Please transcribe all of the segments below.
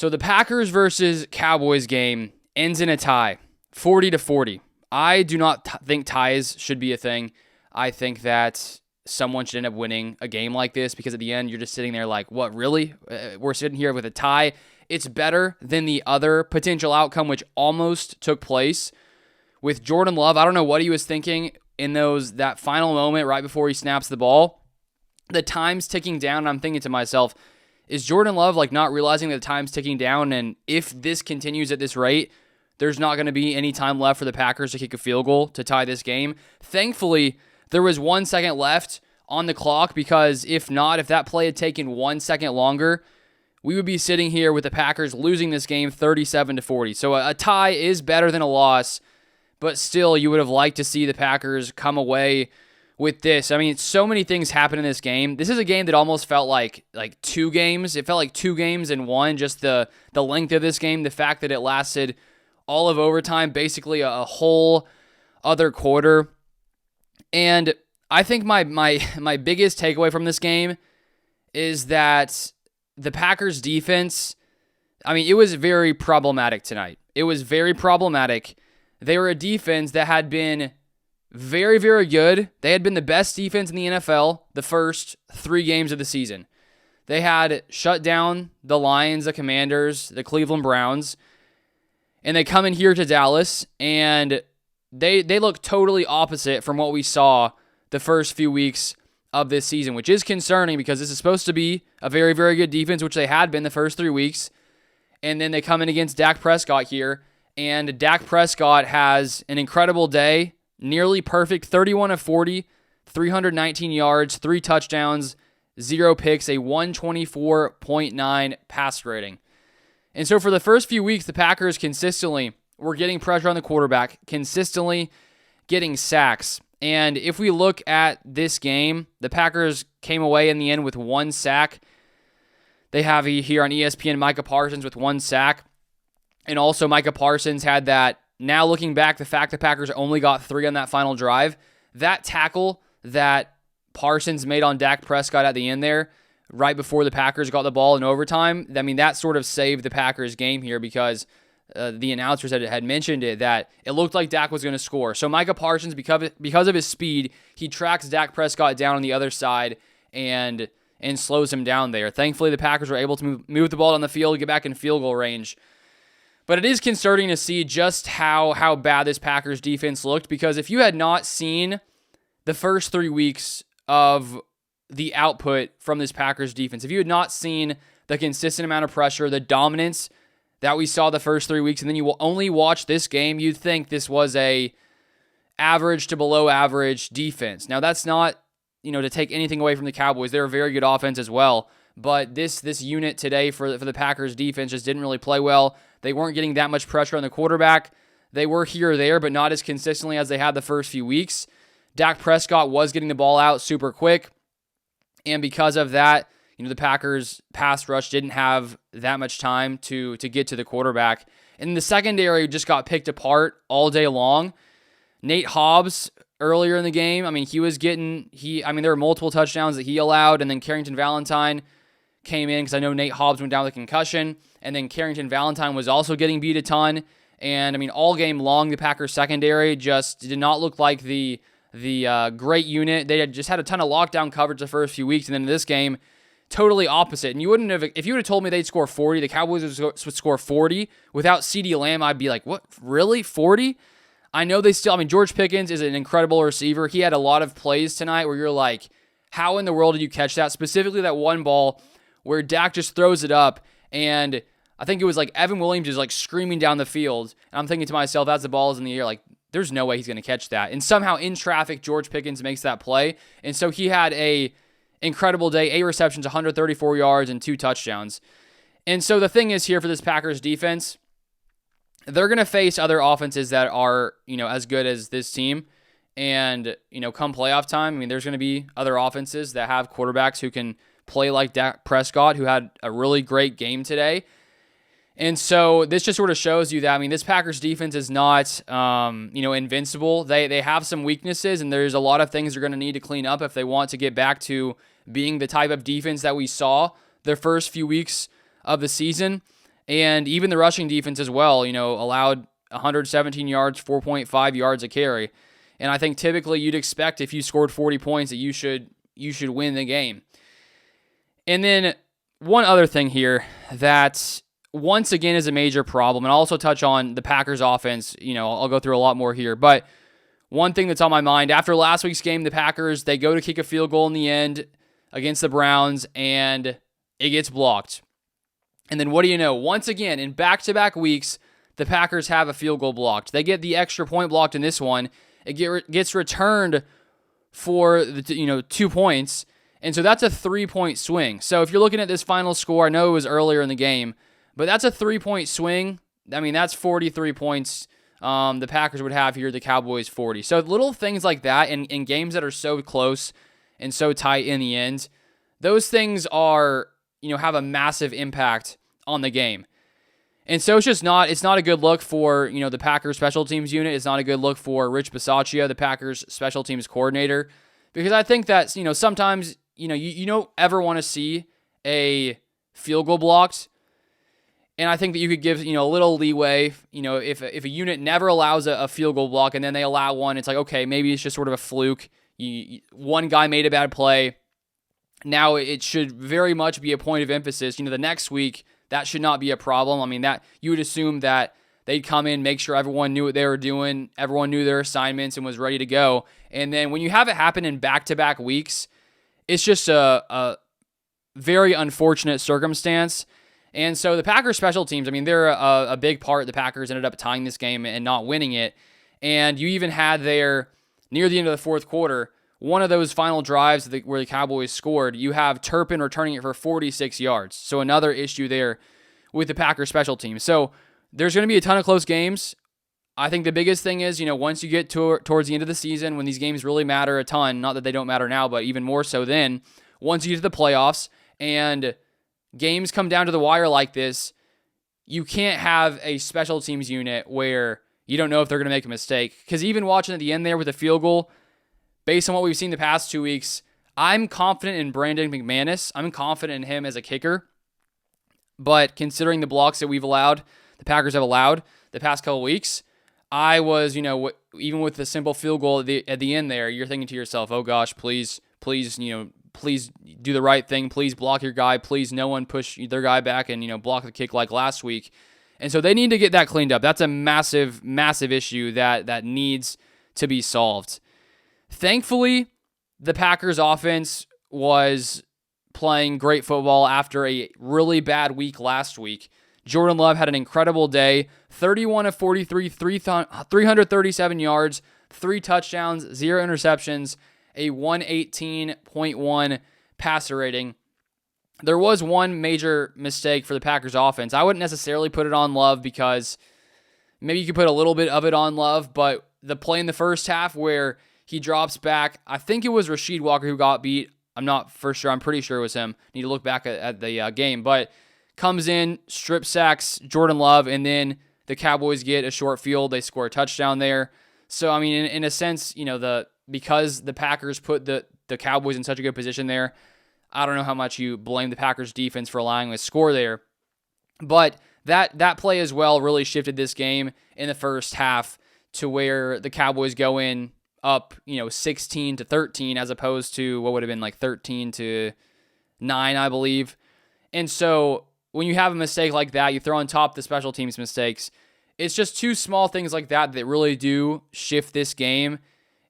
So the Packers versus Cowboys game ends in a tie, 40-40. I do not think ties should be a thing. I think that someone should end up winning a game like this because at the end, you're just sitting there like, what, really? We're sitting here with a tie. It's better than the other potential outcome, which almost took place with Jordan Love. I don't know what he was thinking in that final moment right before he snaps the ball. The time's ticking down, and I'm thinking to myself, is Jordan Love like not realizing that the time's ticking down, and if this continues at this rate, there's not going to be any time left for the Packers to kick a field goal to tie this game? Thankfully, there was 1 second left on the clock, because if that play had taken 1 second longer, we would be sitting here with the Packers losing this game 37-40. So a tie is better than a loss, but still you would have liked to see the Packers come away with this. I mean, so many things happen in this game. This is a game that almost felt like two games. It felt like two games in one, just the length of this game, the fact that it lasted all of overtime, basically a whole other quarter. And I think my biggest takeaway from this game is that the Packers defense, I mean, it was very problematic tonight. It was very problematic. They were a defense that had been very, very good. They had been the best defense in the NFL the first 3 games of the season. They had shut down the Lions, the Commanders, the Cleveland Browns, and they come in here to Dallas, and they look totally opposite from what we saw the first few weeks of this season, which is concerning because this is supposed to be a very, very good defense, which they had been the first 3 weeks. And then they come in against Dak Prescott here, and Dak Prescott has an incredible day, nearly perfect, 31 of 40, 319 yards, 3 touchdowns, 0 picks, a 124.9 pass rating. And so for the first few weeks, the Packers consistently were getting pressure on the quarterback, consistently getting sacks. And if we look at this game, the Packers came away in the end with 1 sack. They have here on ESPN Micah Parsons with 1 sack. And also Micah Parsons had that, now looking back, the fact the Packers only got 3 on that final drive, that tackle that Parsons made on Dak Prescott at the end there, right before the Packers got the ball in overtime, I mean, that sort of saved the Packers game here because the announcers had mentioned it, that it looked like Dak was going to score. So Micah Parsons, because of his speed, he tracks Dak Prescott down on the other side and slows him down there. Thankfully, the Packers were able to move the ball on the field, get back in field goal range. But it is concerning to see just how bad this Packers defense looked, because if you had not seen the first 3 weeks of the output from this Packers defense, if you had not seen the consistent amount of pressure, the dominance that we saw the first 3 weeks, and then you will only watch this game, you'd think this was a average to below average defense. Now, that's not, to take anything away from the Cowboys. They're a very good offense as well. But this unit today for the Packers defense just didn't really play well. They weren't getting that much pressure on the quarterback. They were here or there, but not as consistently as they had the first few weeks. Dak Prescott was getting the ball out super quick. And because of that, the Packers pass rush didn't have that much time to get to the quarterback. And the secondary just got picked apart all day long. Nate Hobbs, earlier in the game, there were multiple touchdowns that he allowed, and then Carrington Valentine came in because I know Nate Hobbs went down with a concussion, and then Carrington Valentine was also getting beat a ton. And all game long, the Packers secondary just did not look like the great unit. They had just had a ton of lockdown coverage the first few weeks, and then in this game, totally opposite. And if you would have told me they'd score 40, the Cowboys would score 40 without CeeDee Lamb, I'd be like, what, really, 40? I know George Pickens is an incredible receiver. He had a lot of plays tonight where you're like, how in the world did you catch that? Specifically that one ball where Dak just throws it up, and I think it was like Evan Williams is like screaming down the field, and I'm thinking to myself, as the ball is in the air, like, there's no way he's going to catch that. And somehow in traffic, George Pickens makes that play, and so he had a incredible day, 8 receptions, 134 yards, and 2 touchdowns. And so the thing is here for this Packers defense, they're going to face other offenses that are, as good as this team. And, come playoff time, there's going to be other offenses that have quarterbacks who can play like Dak Prescott, who had a really great game today. And so this just sort of shows you that, this Packers defense is not, invincible. They have some weaknesses, and there's a lot of things they're going to need to clean up if they want to get back to being the type of defense that we saw the first few weeks of the season. And even the rushing defense as well, allowed 117 yards, 4.5 yards a carry. And I think typically you'd expect if you scored 40 points that you should win the game. And then one other thing here that once again is a major problem, and I'll also touch on the Packers offense. I'll go through a lot more here, but one thing that's on my mind, after last week's game, the Packers, they go to kick a field goal in the end against the Browns, and it gets blocked. And then what do you know? Once again, in back-to-back weeks, the Packers have a field goal blocked. They get the extra point blocked in this one. It gets returned for the 2 points, and so that's a 3-point swing. So if you're looking at this final score, I know it was earlier in the game, but that's a 3-point swing. I mean, that's 43 points the Packers would have here, the Cowboys 40. So little things like that in games that are so close and so tight in the end, those things are, have a massive impact on the game. And so it's not a good look for, the Packers special teams unit. It's not a good look for Rich Bisaccia, the Packers special teams coordinator, because I think that, sometimes, you don't ever want to see a field goal blocked. And I think that you could give, a little leeway, if a unit never allows a field goal block and then they allow one, it's like, okay, maybe it's just sort of a fluke. One guy made a bad play. Now it should very much be a point of emphasis. The next week, that should not be a problem. I mean, that you would assume that they'd come in, make sure everyone knew what they were doing, everyone knew their assignments and was ready to go. And then when you have it happen in back-to-back weeks, it's just a very unfortunate circumstance. And so the Packers special teams, I mean, they're a big part. The Packers ended up tying this game and not winning it. And you even had there, near the end of the fourth quarter, one of those final drives where the Cowboys scored, you have Turpin returning it for 46 yards. So another issue there with the Packers special teams. So there's going to be a ton of close games. I think the biggest thing is, once you get towards the end of the season, when these games really matter a ton, not that they don't matter now, but even more so then, once you get to the playoffs and games come down to the wire like this, you can't have a special teams unit where you don't know if they're going to make a mistake. Because even watching at the end there with a field goal, based on what we've seen the past 2 weeks, I'm confident in Brandon McManus. I'm confident in him as a kicker. But considering the blocks that the Packers have allowed the past couple weeks, I was, even with the simple field goal at the end there, you're thinking to yourself, oh gosh, please, please do the right thing. Please block your guy. Please no one push their guy back and, block the kick like last week. And so they need to get that cleaned up. That's a massive, massive issue that needs to be solved. Thankfully, the Packers offense was playing great football after a really bad week last week. Jordan Love had an incredible day, 31 of 43, 337 yards, 3 touchdowns, 0 interceptions, a 118.1 passer rating. There was one major mistake for the Packers offense. I wouldn't necessarily put it on Love because maybe you could put a little bit of it on Love, but the play in the first half where he drops back, I think it was Rasheed Walker who got beat. I'm not for sure. I'm pretty sure it was him. Need to look back at the game, but comes in, strip sacks Jordan Love, and then the Cowboys get a short field. They score a touchdown there. So, I mean, in a sense, because the Packers put the Cowboys in such a good position there, I don't know how much you blame the Packers defense for allowing a score there. But that play as well really shifted this game in the first half to where the Cowboys go in up, 16-13 as opposed to what would have been like 13-9, I believe. And so when you have a mistake like that, you throw on top the special teams mistakes. It's just two small things like that really do shift this game,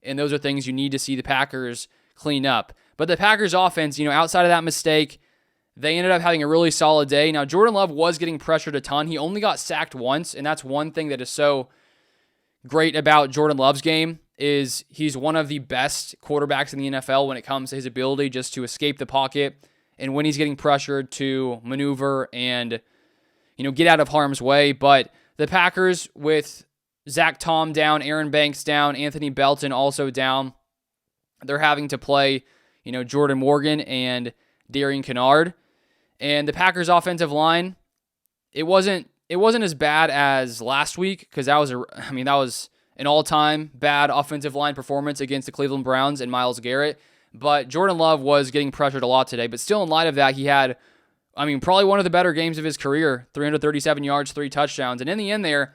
and those are things you need to see the Packers clean up. But the Packers offense, outside of that mistake, they ended up having a really solid day. Now, Jordan Love was getting pressured a ton. He only got sacked once, and that's one thing that is so great about Jordan Love's game is he's one of the best quarterbacks in the NFL when it comes to his ability just to escape the pocket and when he's getting pressured to maneuver and, get out of harm's way. But the Packers, with Zach Tom down, Aaron Banks down, Anthony Belton also down, they're having to play, Jordan Morgan and Darian Kennard. And the Packers offensive line, it wasn't as bad as last week because that was an all-time bad offensive line performance against the Cleveland Browns and Myles Garrett. But Jordan Love was getting pressured a lot today. But still, in light of that, he had I mean, probably one of the better games of his career, 337 yards, 3 touchdowns. And in the end there,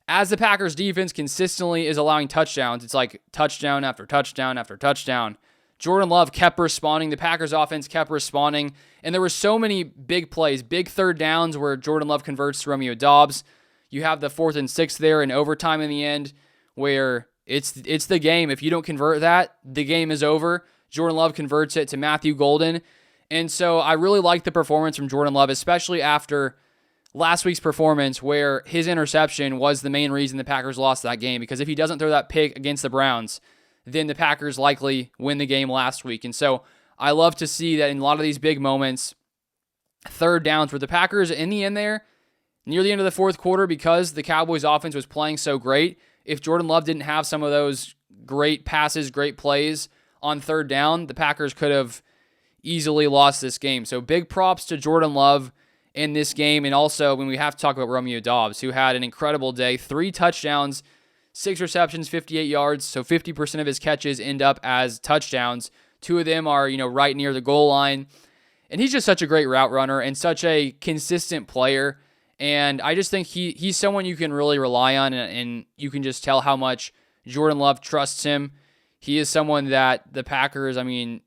as the Packers defense consistently is allowing touchdowns, it's like touchdown after touchdown after touchdown. Jordan Love kept responding. The Packers offense kept responding. And there were so many big plays, big third downs where Jordan Love converts to Romeo Doubs. You have the 4th and 6 there in overtime in the end where it's the game. If you don't convert that, the game is over. Jordan Love converts it to Matthew Golden. And so I really like the performance from Jordan Love, especially after last week's performance where his interception was the main reason the Packers lost that game. Because if he doesn't throw that pick against the Browns, then the Packers likely win the game last week. And so I love to see that in a lot of these big moments, third downs where the Packers in the end there, near the end of the fourth quarter, because the Cowboys offense was playing so great, if Jordan Love didn't have some of those great passes, great plays on third down, the Packers could have easily lost this game. So big props to Jordan Love in this game. And also when we have to talk about Romeo Doubs, who had an incredible day, 3 touchdowns, 6 receptions, 58 yards. So 50% of his catches end up as touchdowns. 2 of them are, right near the goal line. And he's just such a great route runner and such a consistent player. And I just think he's someone you can really rely on, and you can just tell how much Jordan Love trusts him. He is someone that the Packers, they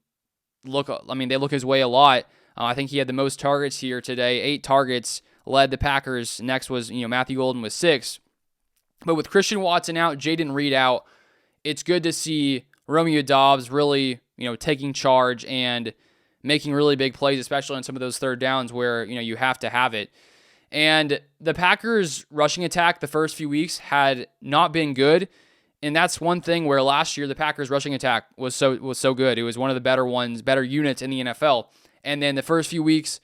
look his way a lot. I think he had the most targets here today. 8 targets, led the Packers. Next was, Matthew Golden with 6. But with Christian Watson out, Jaden Reed out, it's good to see Romeo Doubs really, taking charge and making really big plays, especially on some of those third downs where, you have to have it. And the Packers' rushing attack the first few weeks had not been good. And that's one thing where last year the Packers' rushing attack was so good. It was one of the better units in the NFL. And then the first few weeks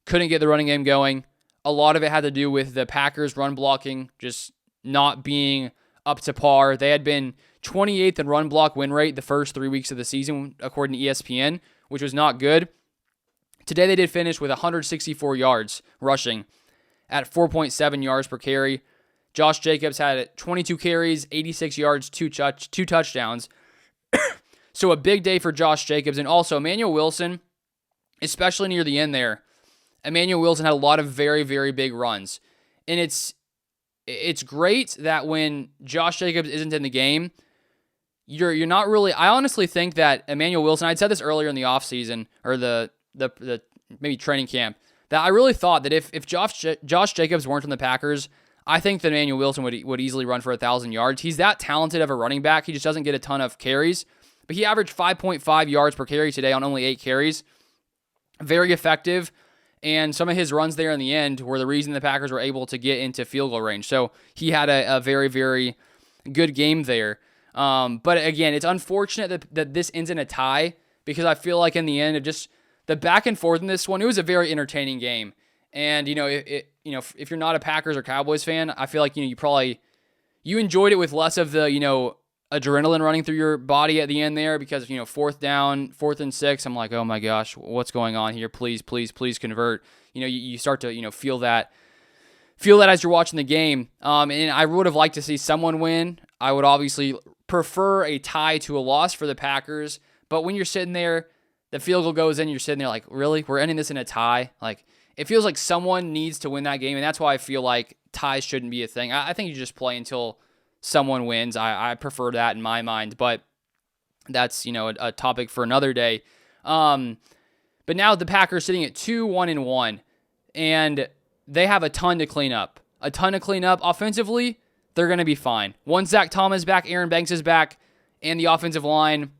couldn't get the running game going. A lot of it had to do with the Packers' run blocking just not being up to par. They had been 28th in run block win rate the first 3 weeks of the season, according to ESPN, which was not good. Today they did finish with 164 yards rushing at 4.7 yards per carry. Josh Jacobs had 22 carries, 86 yards, 2 touchdowns. So a big day for Josh Jacobs. And also Emmanuel Wilson, especially near the end there, Emmanuel Wilson had a lot of very, very big runs. And it's great that when Josh Jacobs isn't in the game, you're not really... I honestly think that Emmanuel Wilson, I'd said this earlier in the offseason, or the maybe training camp, that I really thought that if Josh Jacobs weren't on the Packers, I think that Emmanuel Wilson would easily run for 1,000 yards. He's that talented of a running back. He just doesn't get a ton of carries. But he averaged 5.5 yards per carry today on only 8 carries. Very effective. And some of his runs there in the end were the reason the Packers were able to get into field goal range. So he had a very, very good game there. But again, it's unfortunate that this ends in a tie, because I feel like in the end, the back and forth in this one, it was a very entertaining game. And, if you're not a Packers or Cowboys fan, I feel like, you enjoyed it with less of the, adrenaline running through your body at the end there, because, 4th and 6, I'm like, oh my gosh, what's going on here? Please, please, please convert. You start to, feel that as you're watching the game. And I would have liked to see someone win. I would obviously prefer a tie to a loss for the Packers. But when you're sitting there, the field goal goes in, you're sitting there like, really? We're ending this in a tie? Like, it feels like someone needs to win that game, and that's why I feel like ties shouldn't be a thing. I think you just play until someone wins. I prefer that in my mind, but that's, a topic for another day. But now the Packers sitting at 2-1-1, and they have a ton to clean up. Offensively, they're going to be fine. Once Zach Tom is back, Aaron Banks is back, and the offensive line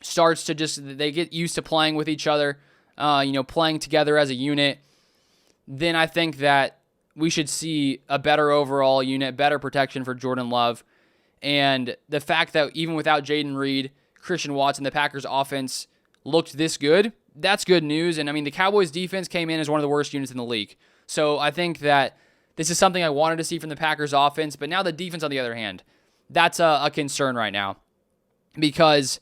starts to they get used to playing with each other, playing together as a unit, then I think that we should see a better overall unit, better protection for Jordan Love. And the fact that even without Jaden Reed, Christian Watson, the Packers offense looked this good, that's good news. And the Cowboys defense came in as one of the worst units in the league. So I think that this is something I wanted to see from the Packers offense, but now the defense, on the other hand, that's a concern right now, because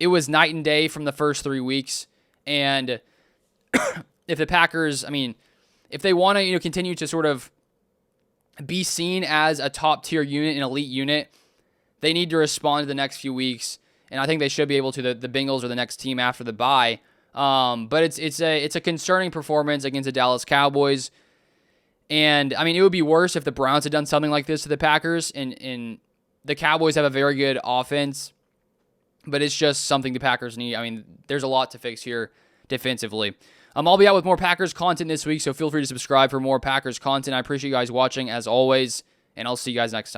it was night and day from the first 3 weeks. And if the Packers, if they want to, continue to sort of be seen as a top tier unit, an elite unit, they need to respond to the next few weeks. And I think they should be able to. The Bengals are the next team after the bye. But it's a concerning performance against the Dallas Cowboys. And I mean, it would be worse if the Browns had done something like this to the Packers. And the Cowboys have a very good offense, but it's just something the Packers need. I mean, there's a lot to fix here defensively. I'll be out with more Packers content this week, so feel free to subscribe for more Packers content. I appreciate you guys watching as always, and I'll see you guys next time.